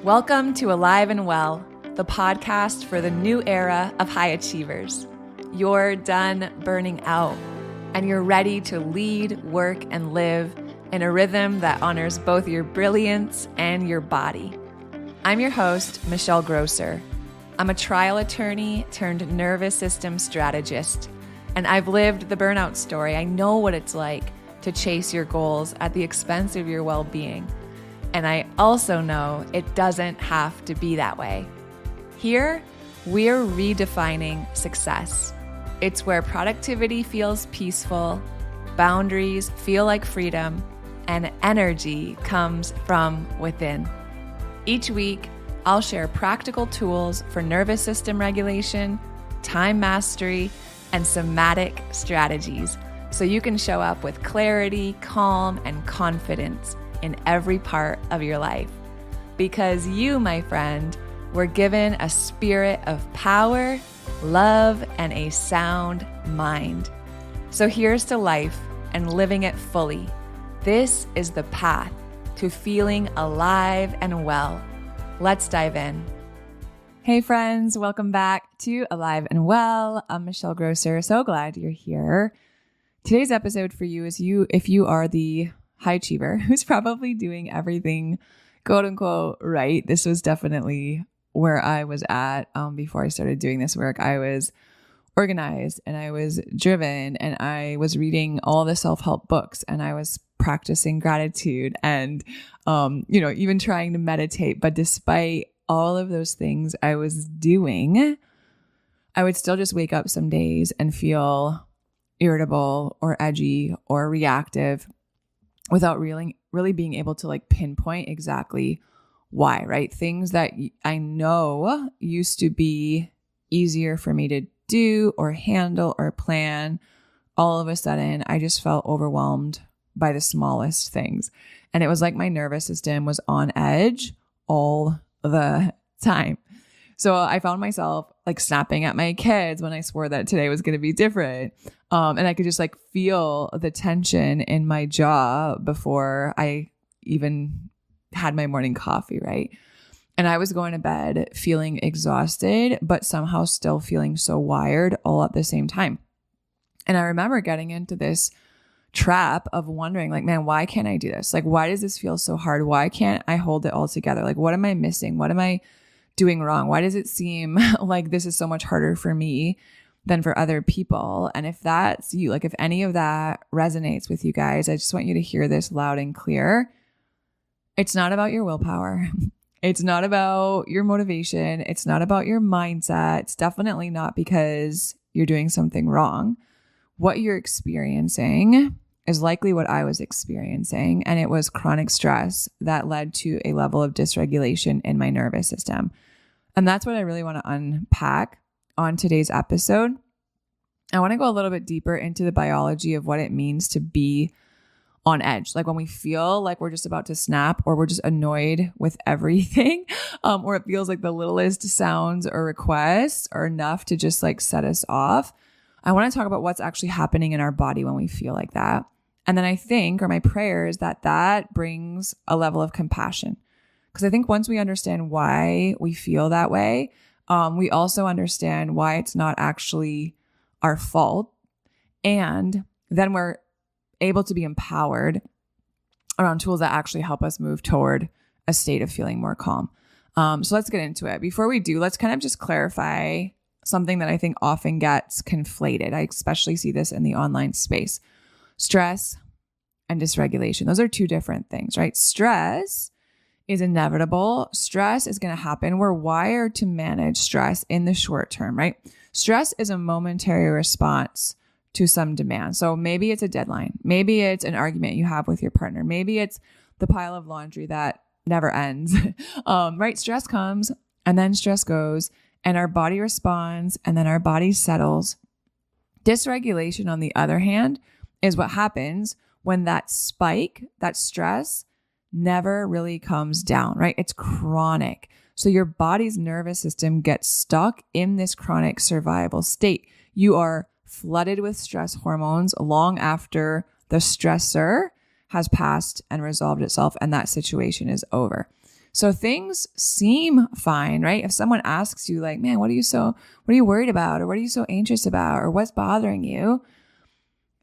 Welcome to Alive and Well, the podcast for the new era of high achievers. You're done burning out, and you're ready to lead, work, and live in a rhythm that honors both your brilliance and your body. I'm your host, Michelle Grosser. I'm a trial attorney turned nervous system strategist, and I've lived the burnout story. I know what it's like to chase your goals at the expense of your well-being. And I also know it doesn't have to be that way. Here, we're redefining success. It's where productivity feels peaceful, boundaries feel like freedom, and energy comes from within. Each week, I'll share practical tools for nervous system regulation, time mastery, and somatic strategies so you can show up with clarity, calm, and confidence in every part of your life. Because you, my friend, were given a spirit of power, love, and a sound mind. So here's to life and living it fully. This is the path to feeling alive and well. Let's dive in. Hey friends, welcome back to Alive and Well. I'm Michelle Grosser. So glad you're here. Today's episode for you is if you are the high achiever who's probably doing everything quote unquote right. This was definitely where I was at before I started doing this work. I was organized and I was driven and I was reading all the self-help books and I was practicing gratitude and even trying to meditate. But despite all of those things I was doing, I would still just wake up some days and feel irritable or edgy or reactive without really being able to pinpoint exactly why, right? Things that I know used to be easier for me to do or handle or plan. All of a sudden, I just felt overwhelmed by the smallest things. And it was like my nervous system was on edge all the time. So I found myself snapping at my kids when I swore that today was going to be different. And I could just feel the tension in my jaw before I even had my morning coffee, right? And I was going to bed feeling exhausted, but somehow still feeling so wired all at the same time. And I remember getting into this trap of wondering man, why can't I do this? Why does this feel so hard? Why can't I hold it all together? What am I missing? What am I doing wrong? Why does it seem like this is so much harder for me than for other people? And if that's you, if any of that resonates with you guys, I just want you to hear this loud and clear. It's not about your willpower. It's not about your motivation. It's not about your mindset. It's definitely not because you're doing something wrong. What you're experiencing is likely what I was experiencing, and it was chronic stress that led to a level of dysregulation in my nervous system. And that's what I really want to unpack on today's episode. I want to go a little bit deeper into the biology of what it means to be on edge. When we feel like we're just about to snap or we're just annoyed with everything, or it feels like the littlest sounds or requests are enough to just set us off. I want to talk about what's actually happening in our body when we feel like that. And then I think, or my prayer is that brings a level of compassion. Because I think once we understand why we feel that way, we also understand why it's not actually our fault. And then we're able to be empowered around tools that actually help us move toward a state of feeling more calm. So let's get into it. Before we do, let's kind of just clarify something that I think often gets conflated. I especially see this in the online space. Stress and dysregulation. Those are two different things, right? Stress is inevitable. Stress is going to happen. We're wired to manage stress in the short term, right? Stress is a momentary response to some demand. So maybe it's a deadline. Maybe it's an argument you have with your partner. Maybe it's the pile of laundry that never ends, right? Stress comes and then stress goes and our body responds and then our body settles. Dysregulation, on the other hand, is what happens when that spike, that stress, never really comes down, right? It's chronic. So your body's nervous system gets stuck in this chronic survival state. You are flooded with stress hormones long after the stressor has passed and resolved itself and that situation is over. So things seem fine, right? If someone asks you like, man, what are you worried about? Or what are you so anxious about? Or what's bothering you?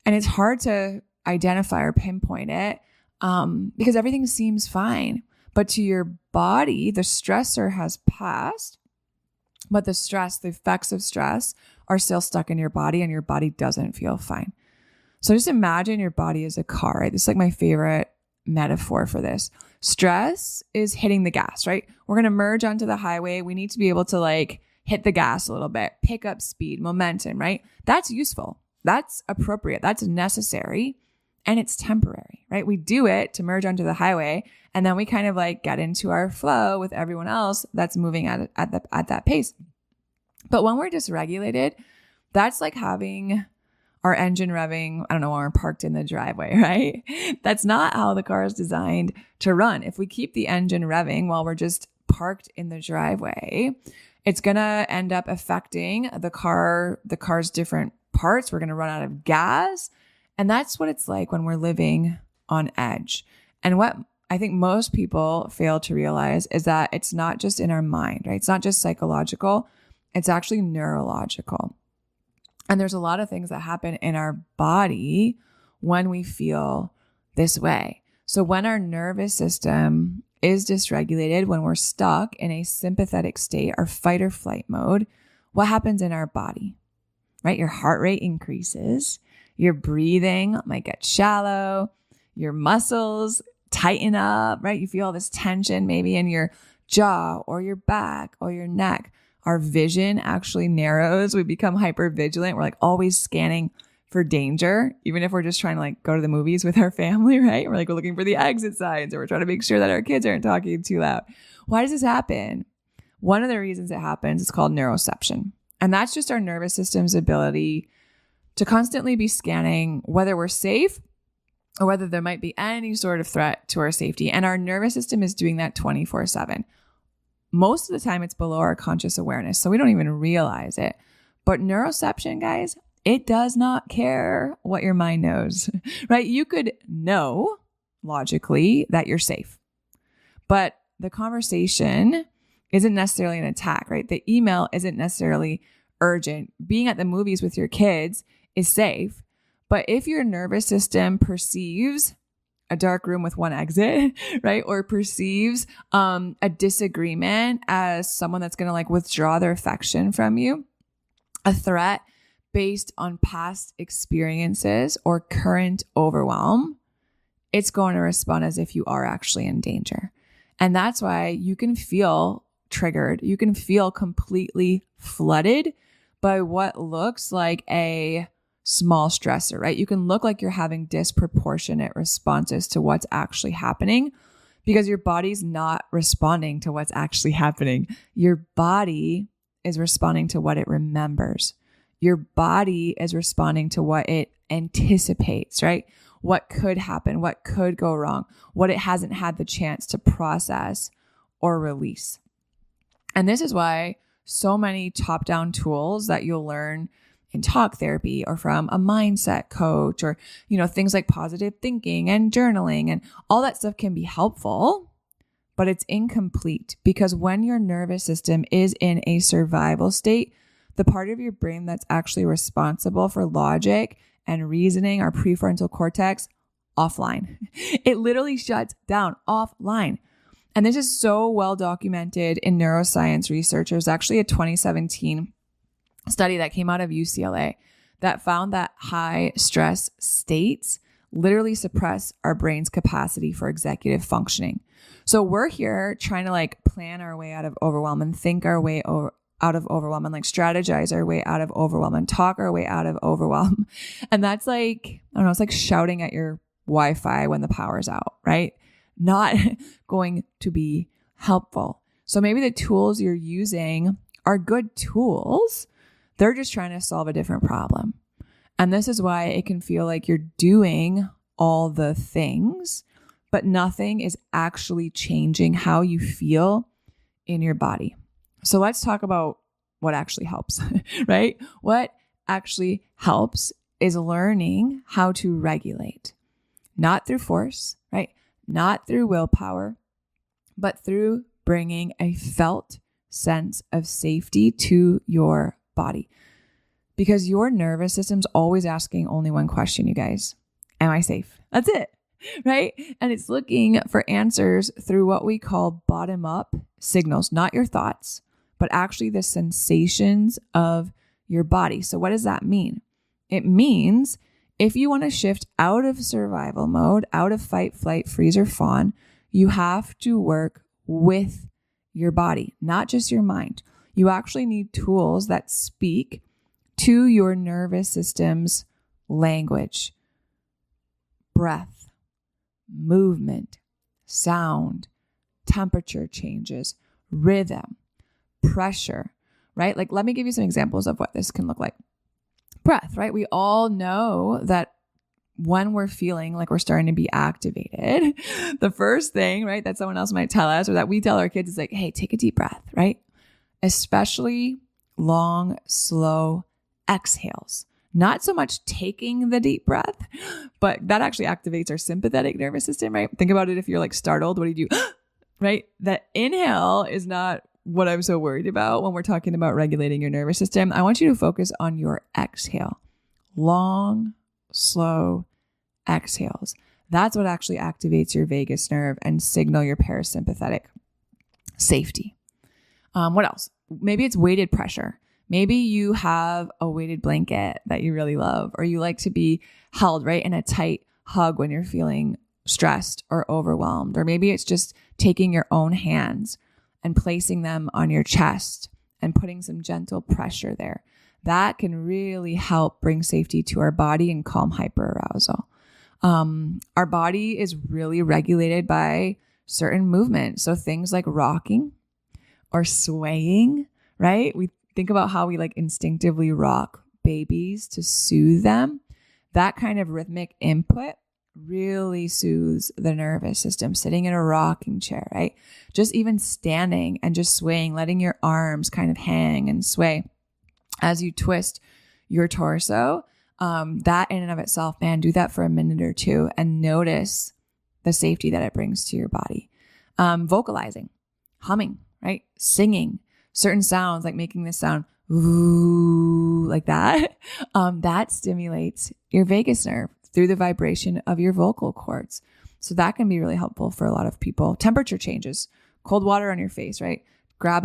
And it's hard to identify or pinpoint it because everything seems fine. But to your body, the stressor has passed, but the effects of stress are still stuck in your body and your body doesn't feel fine. So just imagine your body as a car, right? This is like my favorite metaphor for this. Stress is hitting the gas, right? We're going to merge onto the highway. We need to be able to like hit the gas a little bit, pick up speed, momentum, right? That's useful. That's appropriate. That's necessary. And it's temporary, right? We do it to merge onto the highway. And then we kind of like get into our flow with everyone else that's moving at that pace. But when we're dysregulated, that's like having our engine revving, I don't know, when we're parked in the driveway, right? That's not how the car is designed to run. If we keep the engine revving while we're just parked in the driveway, it's going to end up affecting the car's different parts. We're going to run out of gas. And that's what it's like when we're living on edge. And what I think most people fail to realize is that it's not just in our mind, right? It's not just psychological. It's actually neurological. And there's a lot of things that happen in our body when we feel this way. So when our nervous system is dysregulated, when we're stuck in a sympathetic state, our fight or flight mode, what happens in our body, right? Your heart rate increases, your breathing might get shallow, your muscles tighten up, right? You feel all this tension maybe in your jaw or your back or your neck. Our vision actually narrows. We become hyper vigilant. We're like always scanning for danger, even if we're just trying to like go to the movies with our family, right? We're looking for the exit signs, or we're trying to make sure that our kids aren't talking too loud. Why does this happen? One of the reasons it happens is called neuroception. And that's just our nervous system's ability to constantly be scanning whether we're safe or whether there might be any sort of threat to our safety. And our nervous system is doing that 24/7. Most of the time it's below our conscious awareness, so we don't even realize it. But neuroception, guys, it does not care what your mind knows, right? You could know logically that you're safe, but the conversation isn't necessarily an attack, right? The email isn't necessarily urgent. Being at the movies with your kids is safe. But if your nervous system perceives a dark room with one exit, right? Or perceives a disagreement as someone that's going to like withdraw their affection from you, a threat based on past experiences or current overwhelm, it's going to respond as if you are actually in danger. And that's why you can feel triggered. You can feel completely flooded by what looks like a small stressor, right? You can look like you're having disproportionate responses to what's actually happening because your body's not responding to what's actually happening. Your body is responding to what it remembers. Your body is responding to what it anticipates, right? What could happen, what could go wrong, what it hasn't had the chance to process or release. And this is why so many top-down tools that you'll learn in talk therapy or from a mindset coach or, things like positive thinking and journaling and all that stuff can be helpful, but it's incomplete because when your nervous system is in a survival state, the part of your brain that's actually responsible for logic and reasoning, our prefrontal cortex, offline. It literally shuts down offline. And this is so well documented in neuroscience research. There's actually a 2017 study that came out of UCLA that found that high stress states literally suppress our brain's capacity for executive functioning. So we're here trying to like plan our way out of overwhelm and think our way out of overwhelm and like strategize our way out of overwhelm and talk our way out of overwhelm. And that's like, I don't know, it's like shouting at your Wi-Fi when the power's out, right? Not going to be helpful. So maybe the tools you're using are good tools. They're just trying to solve a different problem. And this is why it can feel like you're doing all the things, but nothing is actually changing how you feel in your body. So let's talk about what actually helps, right? What actually helps is learning how to regulate, not through force, right? Not through willpower, but through bringing a felt sense of safety to your body. Because your nervous system's always asking only one question, you guys. Am I safe? That's it, right? And it's looking for answers through what we call bottom-up signals, not your thoughts, but actually the sensations of your body. So what does that mean? It means if you want to shift out of survival mode, out of fight, flight, freeze, or fawn, you have to work with your body, not just your mind. You actually need tools that speak to your nervous system's language, breath, movement, sound, temperature changes, rhythm, pressure, right? Like, let me give you some examples of what this can look like. Breath, right? We all know that when we're feeling like we're starting to be activated, the first thing, right, that someone else might tell us or that we tell our kids is like, hey, take a deep breath, right? Especially long, slow exhales. Not so much taking the deep breath, but that actually activates our sympathetic nervous system, right? Think about it if you're like startled, what do you do? Right? That inhale is not what I'm so worried about when we're talking about regulating your nervous system. I want you to focus on your exhale. Long, slow exhales. That's what actually activates your vagus nerve and signal your parasympathetic safety. What else? Maybe it's weighted pressure. Maybe you have a weighted blanket that you really love, or you like to be held right in a tight hug when you're feeling stressed or overwhelmed. Or maybe it's just taking your own hands and placing them on your chest and putting some gentle pressure there. That can really help bring safety to our body and calm hyperarousal. Our body is really regulated by certain movements. So things like rocking or swaying, right? We think about how we like instinctively rock babies to soothe them. That kind of rhythmic input really soothes the nervous system. Sitting in a rocking chair, right? Just even standing and just swaying, letting your arms kind of hang and sway as you twist your torso. That in and of itself, man, do that for a minute or two and notice the safety that it brings to your body. Vocalizing, humming, right? Singing, certain sounds like making this sound, ooh, like that. That stimulates your vagus nerve through the vibration of your vocal cords. So that can be really helpful for a lot of people. Temperature changes, cold water on your face, right? Grab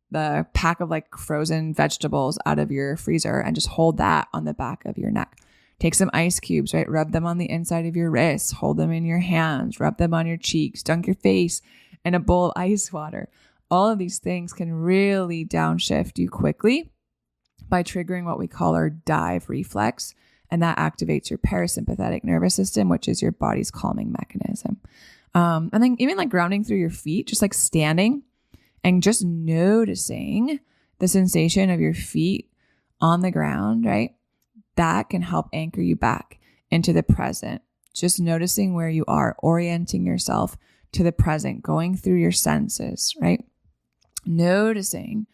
the pack of like frozen vegetables out of your freezer and just hold that on the back of your neck. Take some ice cubes, right? Rub them on the inside of your wrists, hold them in your hands, rub them on your cheeks, dunk your face in a bowl of ice water. All of these things can really downshift you quickly by triggering what we call our dive reflex. And that activates your parasympathetic nervous system, which is your body's calming mechanism. And then even like grounding through your feet, just like standing and just noticing the sensation of your feet on the ground, right? That can help anchor you back into the present. Just noticing where you are, orienting yourself to the present, going through your senses, right? Noticing,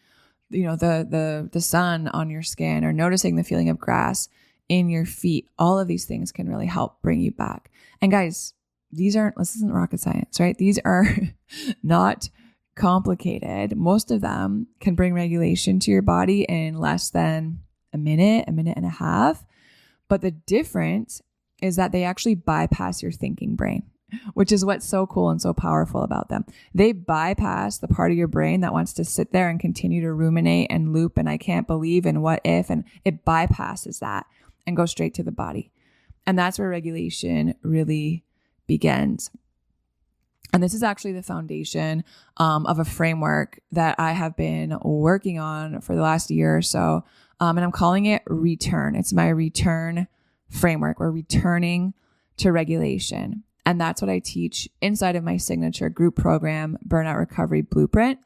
the sun on your skin, or noticing the feeling of grass in your feet. All of these things can really help bring you back. And guys, this isn't rocket science, right? These are not complicated. Most of them can bring regulation to your body in less than a minute and a half. But the difference is that they actually bypass your thinking brain, which is what's so cool and so powerful about them. They bypass the part of your brain that wants to sit there and continue to ruminate and loop and I can't believe and what if, and it bypasses that and goes straight to the body. And that's where regulation really begins. And this is actually the foundation of a framework that I have been working on for the last year or so. And I'm calling it Return. It's my return framework. We're returning to regulation. And that's what I teach inside of my signature group program, Burnout Recovery Blueprint.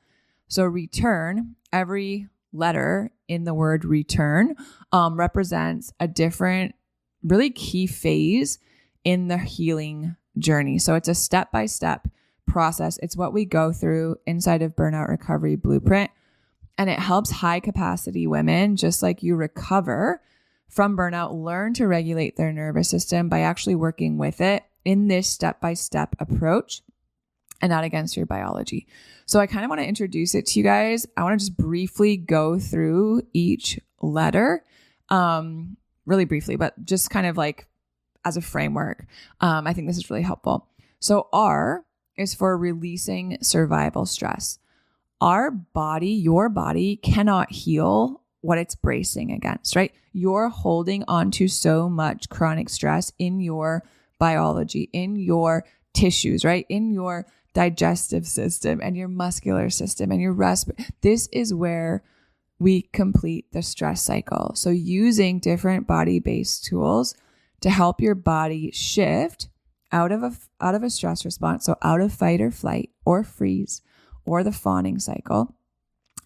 So return, every letter in the word return represents a different, really key phase in the healing journey. So it's a step-by-step process. It's what we go through inside of Burnout Recovery Blueprint. And it helps high capacity women, just like you, recover from burnout, learn to regulate their nervous system by actually working with it in this step-by-step approach. and not against your biology. So I kind of want to introduce it to you guys. I want to just briefly go through each letter, really briefly, but just kind of like as a framework. I think this is really helpful. So R is for releasing survival stress. Our body, your body cannot heal what it's bracing against, right? You're holding on to so much chronic stress in your biology, in your tissues, right? In your digestive system and your muscular system and your respiratory. This is where we complete the stress cycle. So using different body-based tools to help your body shift out of a stress response, so out of fight or flight or freeze or the fawning cycle,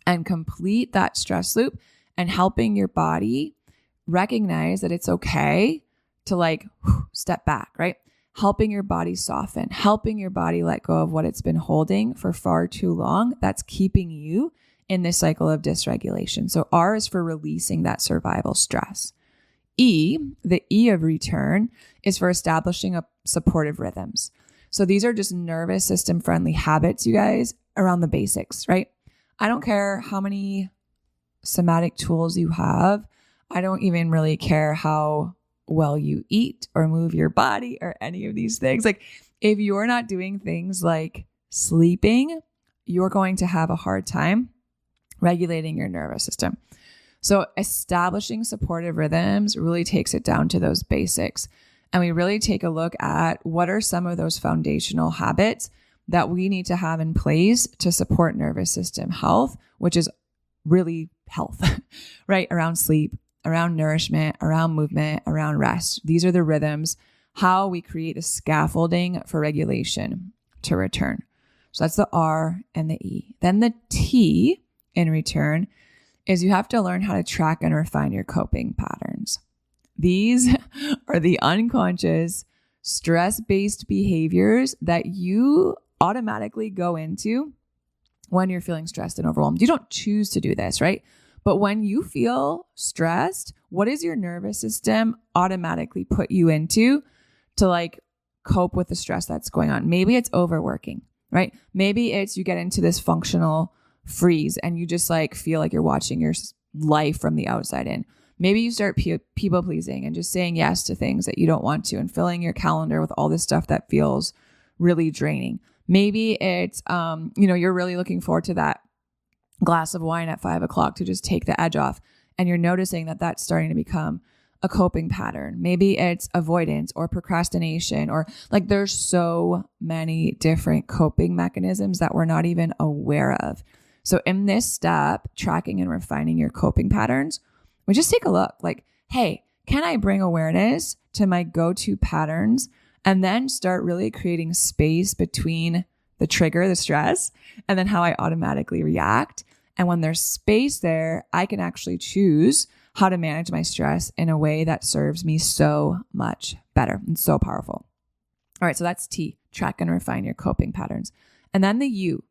and complete that stress loop, and helping your body recognize that it's okay to like step back, right? Helping your body soften, helping your body let go of what it's been holding for far too long. That's keeping you in this cycle of dysregulation. So R is for releasing that survival stress. E, the E of return, is for establishing supportive rhythms. So these are just nervous system friendly habits, you guys, around the basics, right? I don't care how many somatic tools you have. I don't even really care how well you eat or move your body or any of these things. Like if you're not doing things like sleeping, you're going to have a hard time regulating your nervous system. So establishing supportive rhythms really takes it down to those basics. And we really take a look at what are some of those foundational habits that we need to have in place to support nervous system health, which is really health, right? Around sleep, around nourishment, around movement, around rest. These are the rhythms, how we create a scaffolding for regulation to return. So that's the R and the E. Then the T in return is you have to learn how to track and refine your coping patterns. These are the unconscious stress-based behaviors that you automatically go into when you're feeling stressed and overwhelmed. You don't choose to do this, right? But when you feel stressed, what is your nervous system automatically put you into to like cope with the stress that's going on? Maybe it's overworking, right? Maybe it's you get into this functional freeze and you just like feel like you're watching your life from the outside in. Maybe you start people pleasing and just saying yes to things that you don't want to and filling your calendar with all this stuff that feels really draining. Maybe it's, you're really looking forward to that glass of wine at 5:00 to just take the edge off. And you're noticing that that's starting to become a coping pattern. Maybe it's avoidance or procrastination, or like there's so many different coping mechanisms that we're not even aware of. So in this step, tracking and refining your coping patterns, we just take a look like, hey, can I bring awareness to my go-to patterns and then start really creating space between the trigger, the stress, and then how I automatically react. And when there's space there, I can actually choose how to manage my stress in a way that serves me so much better and so powerful. All right, so that's T, track and refine your coping patterns. And then the U.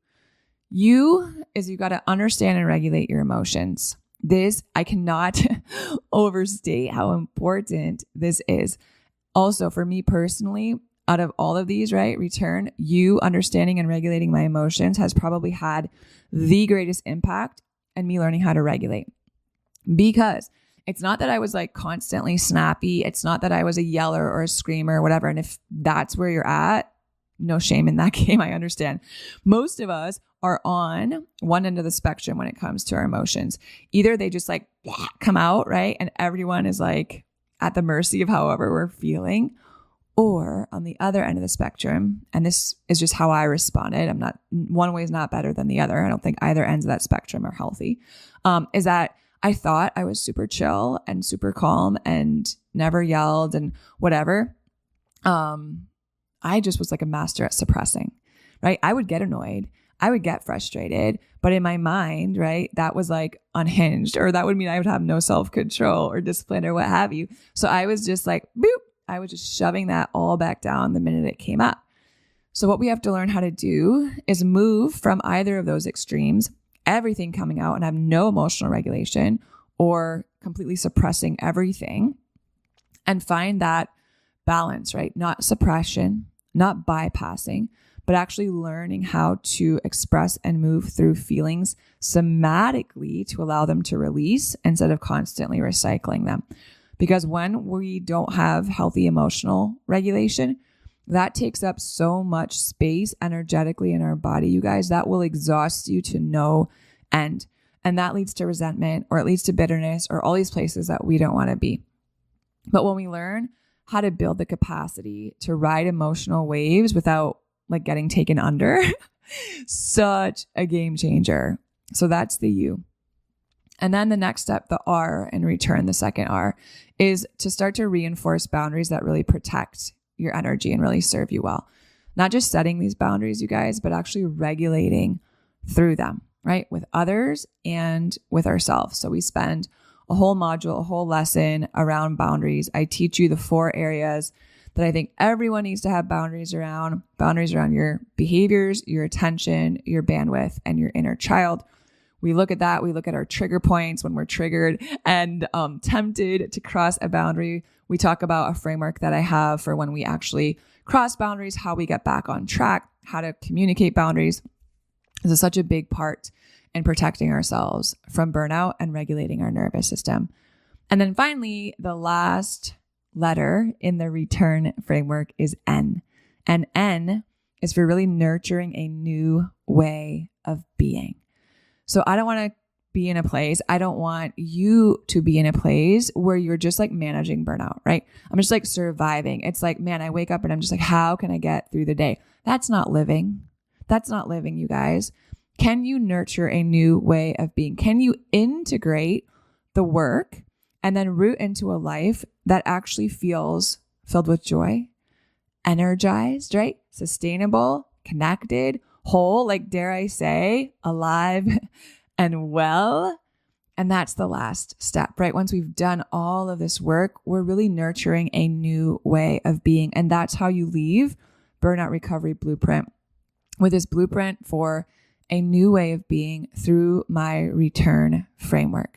U is you got to understand and regulate your emotions. This, I cannot overstate how important this is. Also, for me personally, out of all of these, right, return, you understanding and regulating my emotions has probably had the greatest impact in me learning how to regulate. Because it's not that I was like constantly snappy. It's not that I was a yeller or a screamer or whatever. And if that's where you're at, no shame in that game. I understand. Most of us are on one end of the spectrum when it comes to our emotions. Either they just like come out, right? And everyone is like at the mercy of however we're feeling. Or on the other end of the spectrum, and this is just how I responded. One way is not better than the other. I don't think either ends of that spectrum are healthy. Is that I thought I was super chill and super calm and never yelled and whatever. I just was like a master at suppressing, right? I would get annoyed. I would get frustrated, but in my mind, right, that was like unhinged, or that would mean I would have no self-control or discipline or what have you. So I was just like, boop. I was just shoving that all back down the minute it came up. So what we have to learn how to do is move from either of those extremes, everything coming out and have no emotional regulation, or completely suppressing everything, and find that balance, right? Not suppression, not bypassing, but actually learning how to express and move through feelings somatically to allow them to release instead of constantly recycling them. Because when we don't have healthy emotional regulation, that takes up so much space energetically in our body, you guys, that will exhaust you to no end. And that leads to resentment, or it leads to bitterness, or all these places that we don't want to be. But when we learn how to build the capacity to ride emotional waves without like getting taken under, such a game changer. So that's the U. And then the next step, the R in return, the second R, is to start to reinforce boundaries that really protect your energy and really serve you well. Not just setting these boundaries, you guys, but actually regulating through them, right? With others and with ourselves. So we spend a whole module, a whole lesson around boundaries. I teach you the 4 areas that I think everyone needs to have boundaries around your behaviors, your attention, your bandwidth, and your inner child. We look at that. We look at our trigger points when we're triggered and tempted to cross a boundary. We talk about a framework that I have for when we actually cross boundaries, how we get back on track, how to communicate boundaries. This is such a big part in protecting ourselves from burnout and regulating our nervous system. And then finally, the last letter in the return framework is N. And N is for really nurturing a new way of being. So I don't want you to be in a place where you're just like managing burnout, right? I'm just like surviving. It's like, man, I wake up and I'm just like, how can I get through the day? That's not living. That's not living, you guys. Can you nurture a new way of being? Can you integrate the work and then root into a life that actually feels filled with joy, energized, right? Sustainable, connected, whole, like dare I say, alive and well. And that's the last step, right? Once we've done all of this work, we're really nurturing a new way of being. And that's how you leave Burnout Recovery Blueprint, with this blueprint for a new way of being through my return framework.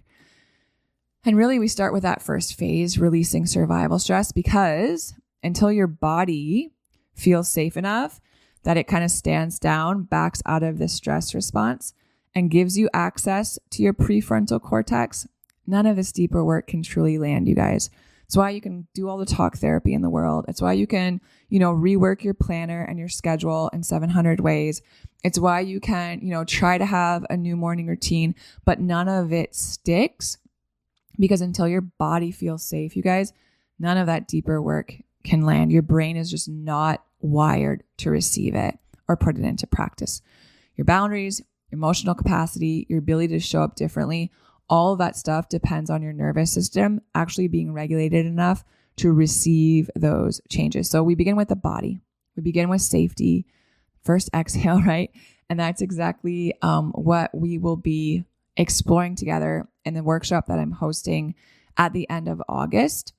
And really, we start with that first phase, releasing survival stress, because until your body feels safe enough that it kind of stands down, backs out of this stress response, and gives you access to your prefrontal cortex, none of this deeper work can truly land, you guys. It's why you can do all the talk therapy in the world. It's why you can, rework your planner and your schedule in 700 ways. It's why you can, try to have a new morning routine, but none of it sticks, because until your body feels safe, you guys, none of that deeper work can land. Your brain is just not wired to receive it or put it into practice. Your boundaries, your emotional capacity, your ability to show up differently, all of that stuff depends on your nervous system actually being regulated enough to receive those changes. So we begin with the body. We begin with safety. First exhale, right? And that's exactly what we will be exploring together in the workshop that I'm hosting at the end of August.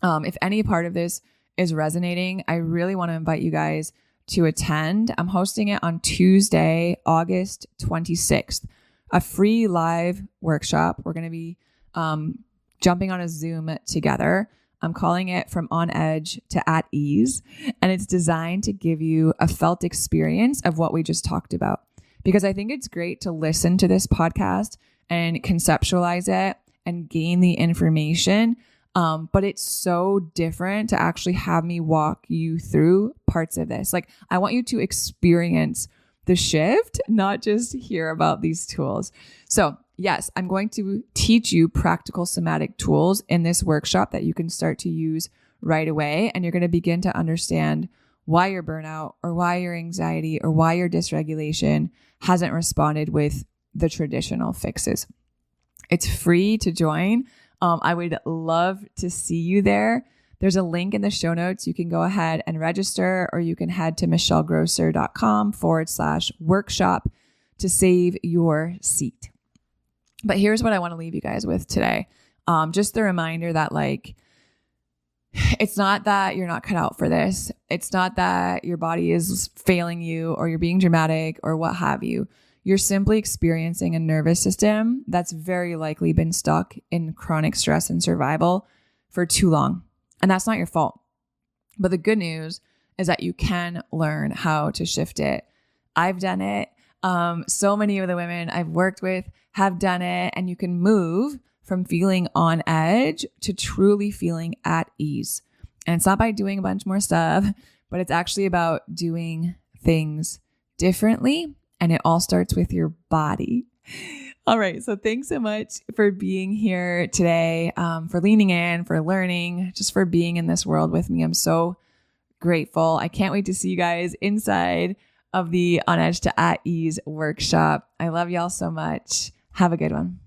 If any part of this is resonating, I really want to invite you guys to attend. I'm hosting it on Tuesday, August 26th, a free live workshop. We're going to be jumping on a Zoom together. I'm calling it From On Edge to At Ease, and it's designed to give you a felt experience of what we just talked about. Because I think it's great to listen to this podcast and conceptualize it and gain the information. But it's so different to actually have me walk you through parts of this. Like, I want you to experience the shift, not just hear about these tools. So yes, I'm going to teach you practical somatic tools in this workshop that you can start to use right away. And you're going to begin to understand why your burnout or why your anxiety or why your dysregulation hasn't responded with the traditional fixes. It's free to join. I would love to see you there. There's a link in the show notes. You can go ahead and register, or you can head to michellegrosser.com/workshop to save your seat. But here's what I want to leave you guys with today. Just the reminder that it's not that you're not cut out for this. It's not that your body is failing you or you're being dramatic or what have you. You're simply experiencing a nervous system that's very likely been stuck in chronic stress and survival for too long. And that's not your fault. But the good news is that you can learn how to shift it. I've done it. So many of the women I've worked with have done it, and you can move from feeling on edge to truly feeling at ease. And it's not by doing a bunch more stuff, but it's actually about doing things differently. And it all starts with your body. All right. So thanks so much for being here today, for leaning in, for learning, just for being in this world with me. I'm so grateful. I can't wait to see you guys inside of the On Edge to At Ease workshop. I love y'all so much. Have a good one.